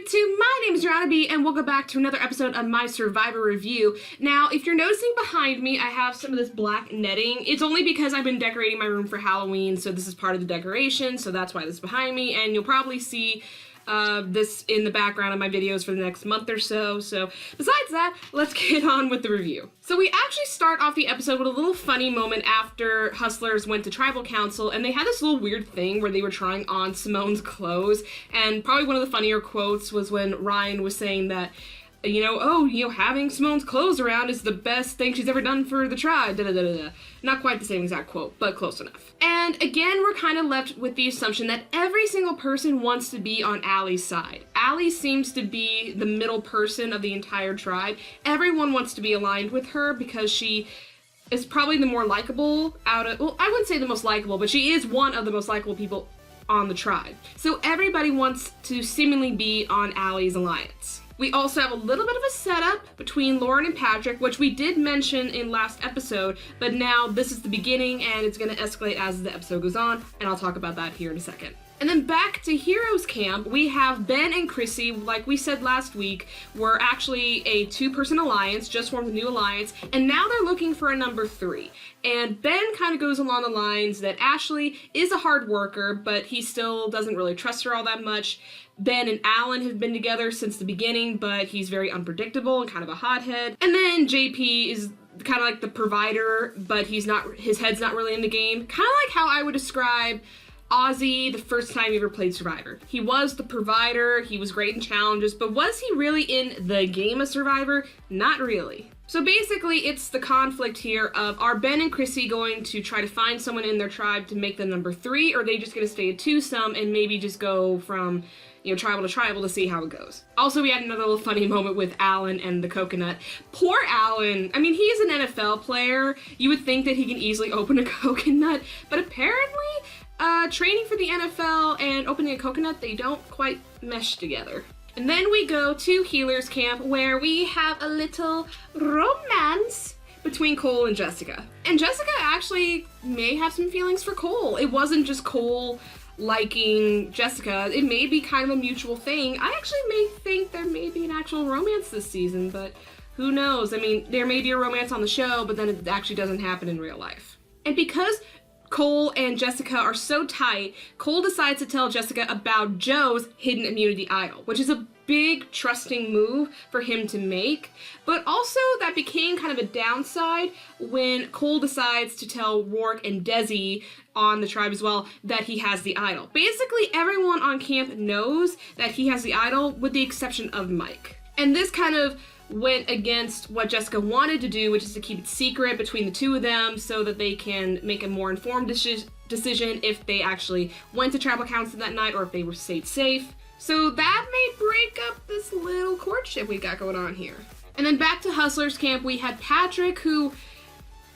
YouTube, my name is rhianaB and welcome back to another episode of my Survivor review. Now, if you're noticing behind me, I have some of this black netting. It's only because I've been decorating my room for Halloween, so this is part of the decoration, so that's why this is behind me, and you'll probably see this in the background of my videos for the next month or so. So besides that, let's get on with the review. So we actually start off the episode with a little funny moment after Hustlers went to Tribal Council, and they had this little weird thing where they were trying on Simone's clothes, and probably one of the funnier quotes was when Ryan was saying that, having Simone's clothes around is the best thing she's ever done for the tribe, da-da-da-da-da. Not quite the same exact quote, but close enough. And again, we're kind of left with the assumption that every single person wants to be on Allie's side. Allie seems to be the middle person of the entire tribe. Everyone wants to be aligned with her because she is probably the more likable I wouldn't say the most likable, but she is one of the most likable people on the tribe. So everybody wants to seemingly be on Allie's alliance. We also have a little bit of a setup between Lauren and Patrick, which we did mention in last episode, but now this is the beginning and it's going to escalate as the episode goes on, and I'll talk about that here in a second. And then back to Heroes Camp, we have Ben and Chrissy, like we said last week, were actually a two-person alliance, just formed a new alliance, and now they're looking for a number 3. And Ben kind of goes along the lines that Ashley is a hard worker, but he still doesn't really trust her all that much. Ben and Alan have been together since the beginning, but he's very unpredictable and kind of a hothead. And then JP is kind of like the provider, but his head's not really in the game. Kind of like how I would describe Ozzy the first time he ever played Survivor. He was the provider, he was great in challenges, but was he really in the game of Survivor? Not really. So basically, it's the conflict here of, are Ben and Chrissy going to try to find someone in their tribe to make them number 3, or are they just going to stay a twosome and maybe just go from, tribal to tribal to see how it goes? Also, we had another little funny moment with Alan and the coconut. Poor Alan. I mean, he is an NFL player. You would think that he can easily open a coconut, but apparently, training for the NFL and opening a coconut, they don't quite mesh together. And then we go to Healers Camp, where we have a little romance between Cole and Jessica. And Jessica actually may have some feelings for Cole. It wasn't just Cole liking Jessica. It may be kind of a mutual thing. I actually may think there may be an actual romance this season, but who knows? I mean, there may be a romance on the show, but then it actually doesn't happen in real life. And because Cole and Jessica are so tight, Cole decides to tell Jessica about Joe's hidden immunity idol, which is a big trusting move for him to make, but also that became kind of a downside when Cole decides to tell Rourke and Desi on the tribe as well that he has the idol. Basically, everyone on camp knows that he has the idol with the exception of Mike. And this kind of went against what Jessica wanted to do, which is to keep it secret between the two of them so that they can make a more informed decision if they actually went to Tribal Council that night or if they were stayed safe. So that may break up this little courtship we got going on here. And then back to Hustlers Camp, we had Patrick who,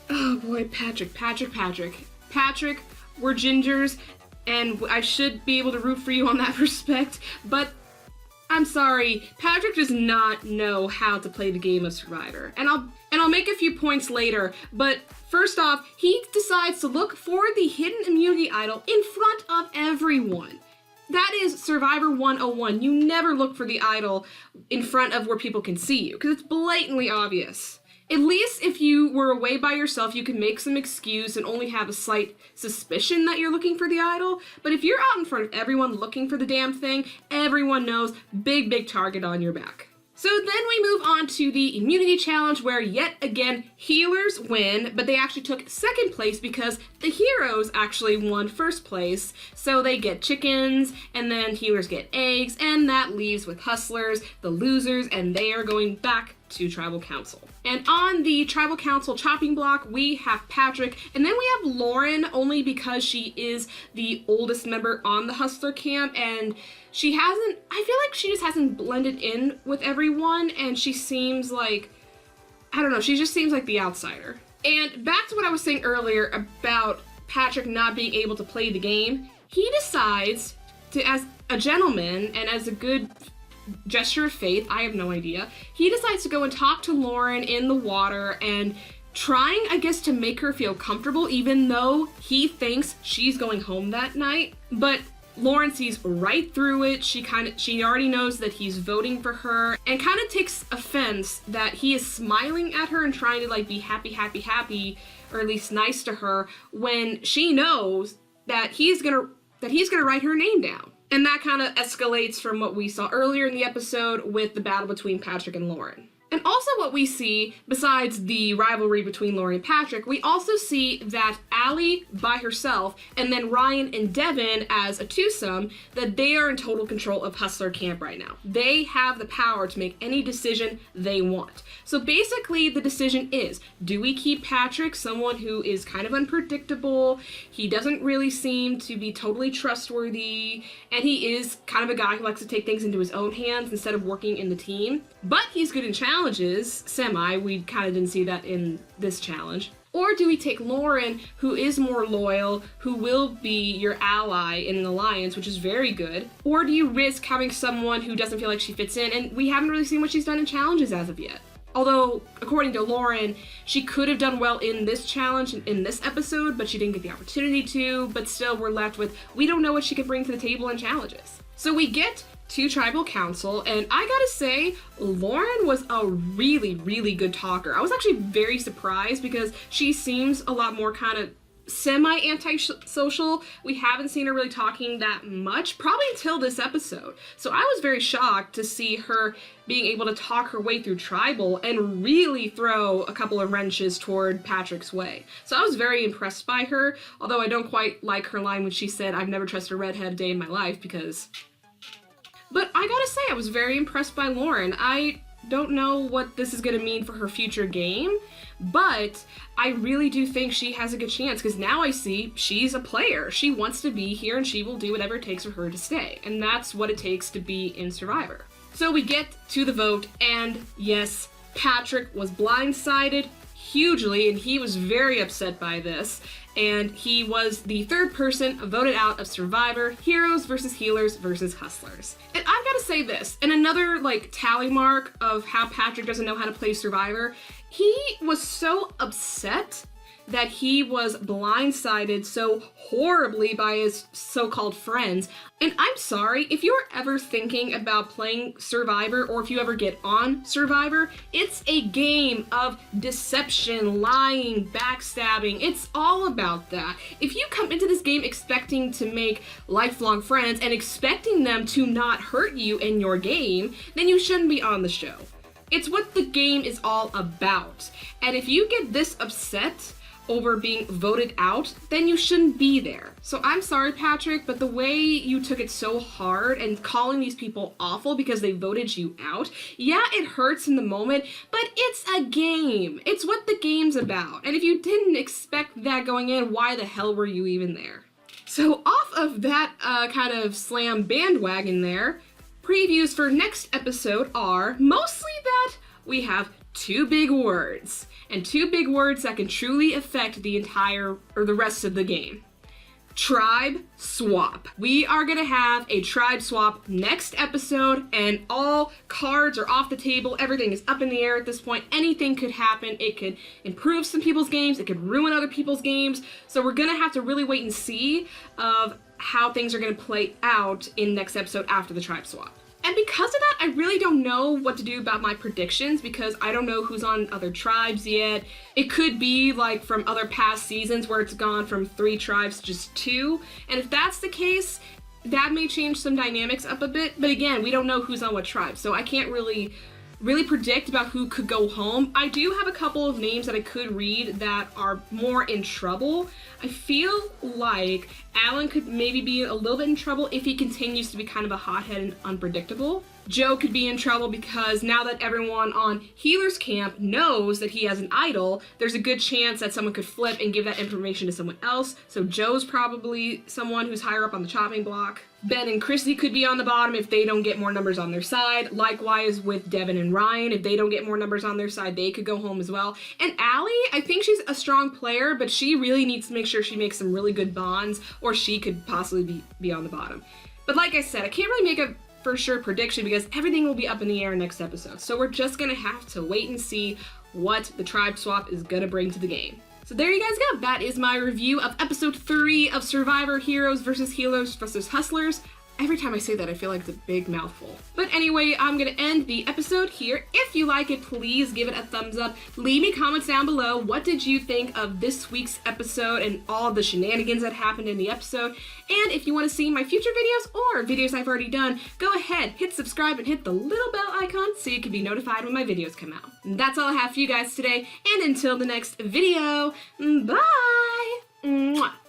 oh boy, Patrick, we're gingers, and I should be able to root for you on that respect, but I'm sorry, Patrick does not know how to play the game of Survivor. And I'll make a few points later, but first off, he decides to look for the hidden immunity idol in front of everyone. That is Survivor 101. You never look for the idol in front of where people can see you, because it's blatantly obvious. At least if you were away by yourself, you can make some excuse and only have a slight suspicion that you're looking for the idol. But if you're out in front of everyone looking for the damn thing, everyone knows, big target on your back. So then we move on to the immunity challenge, where yet again, healers win, but they actually took second place because the heroes actually won first place. So they get chickens, and then healers get eggs, and that leaves with hustlers, the losers, and they are going back to Tribal Council. And on the Tribal Council chopping block, we have Patrick, and then we have Lauren, only because she is the oldest member on the Hustler Camp, and I feel like she just hasn't blended in with everyone, and she seems like, I don't know, she just seems like the outsider. And back to what I was saying earlier about Patrick not being able to play the game, he decides to, as a gentleman and as a good gesture of faith, I have no idea, he decides to go and talk to Lauren in the water and trying, I guess, to make her feel comfortable, even though he thinks she's going home that night. But Lauren sees right through it. She already knows that he's voting for her and kind of takes offense that he is smiling at her and trying to like be happy, or at least nice to her when she knows that he's gonna write her name down. And that kind of escalates from what we saw earlier in the episode with the battle between Patrick and Lauren. And also what we see, besides the rivalry between Lauren and Patrick, we also see that Allie by herself, and then Ryan and Devin as a twosome, that they are in total control of Hustler Camp right now. They have the power to make any decision they want. So basically the decision is, do we keep Patrick, someone who is kind of unpredictable, he doesn't really seem to be totally trustworthy, and he is kind of a guy who likes to take things into his own hands instead of working in the team, but he's good in challenges, we kind of didn't see that in this challenge. Or do we take Lauren, who is more loyal, who will be your ally in an alliance, which is very good? Or do you risk having someone who doesn't feel like she fits in, and we haven't really seen what she's done in challenges as of yet? Although, according to Lauren, she could have done well in this challenge, in this episode, but she didn't get the opportunity to, but still we're left with, we don't know what she can bring to the table in challenges. So we get to Tribal Council, and I gotta say, Lauren was a really, really good talker. I was actually very surprised because she seems a lot more kind of semi-antisocial. We haven't seen her really talking that much, probably until this episode. So I was very shocked to see her being able to talk her way through Tribal and really throw a couple of wrenches toward Patrick's way. So I was very impressed by her, although I don't quite like her line when she said, "I've never trusted a redhead a day in my life," because... But I gotta say, I was very impressed by Lauren. I don't know what this is gonna mean for her future game, but I really do think she has a good chance, because now I see she's a player. She wants to be here and she will do whatever it takes for her to stay. And that's what it takes to be in Survivor. So we get to the vote, and yes, Patrick was blindsided hugely, and he was very upset by this. And he was the third person voted out of Survivor, Heroes versus Healers versus Hustlers. And I've got to say this, and another tally mark of how Patrick doesn't know how to play Survivor, he was so upset that he was blindsided so horribly by his so-called friends. And I'm sorry, if you're ever thinking about playing Survivor, or if you ever get on Survivor, it's a game of deception, lying, backstabbing. It's all about that. If you come into this game expecting to make lifelong friends and expecting them to not hurt you in your game, then you shouldn't be on the show. It's what the game is all about. And if you get this upset over being voted out, then you shouldn't be there. So I'm sorry, Patrick, but the way you took it so hard and calling these people awful because they voted you out, yeah, it hurts in the moment, but it's a game. It's what the game's about. And if you didn't expect that going in, why the hell were you even there? So off of that kind of slam bandwagon there, previews for next episode are mostly that we have two big words, and two big words that can truly affect the entire, or the rest of the game. Tribe swap. We are gonna have a tribe swap next episode, and all cards are off the table. Everything is up in the air at this point. Anything could happen. It could improve some people's games. It could ruin other people's games. So we're gonna have to really wait and see of how things are gonna play out in next episode after the tribe swap. And because of that, I really don't know what to do about my predictions, because I don't know who's on other tribes yet. It could be like from other past seasons where it's gone from 3 tribes to just 2. And if that's the case, that may change some dynamics up a bit. But again, we don't know who's on what tribe, so I can't really predict about who could go home. I do have a couple of names that I could read that are more in trouble. I feel like Alan could maybe be a little bit in trouble if he continues to be kind of a hothead and unpredictable. Joe could be in trouble because now that everyone on Healer's Camp knows that he has an idol, there's a good chance that someone could flip and give that information to someone else. So Joe's probably someone who's higher up on the chopping block. Ben and Chrissy could be on the bottom if they don't get more numbers on their side. Likewise with Devin and Ryan, if they don't get more numbers on their side, they could go home as well. And Allie, I think she's a strong player, but she really needs to make sure she makes some really good bonds, or she could possibly be on the bottom. But like I said, I can't really make a for sure prediction because everything will be up in the air next episode. So we're just gonna have to wait and see what the tribe swap is gonna bring to the game. So there you guys go. That is my review of episode 3 of Survivor Heroes versus Healers versus Hustlers. Every time I say that, I feel like it's a big mouthful. But anyway, I'm gonna end the episode here. If you like it, please give it a thumbs up. Leave me comments down below. What did you think of this week's episode and all the shenanigans that happened in the episode? And if you want to see my future videos or videos I've already done, go ahead, hit subscribe and hit the little bell icon so you can be notified when my videos come out. And that's all I have for you guys today. And until the next video, bye! Mwah.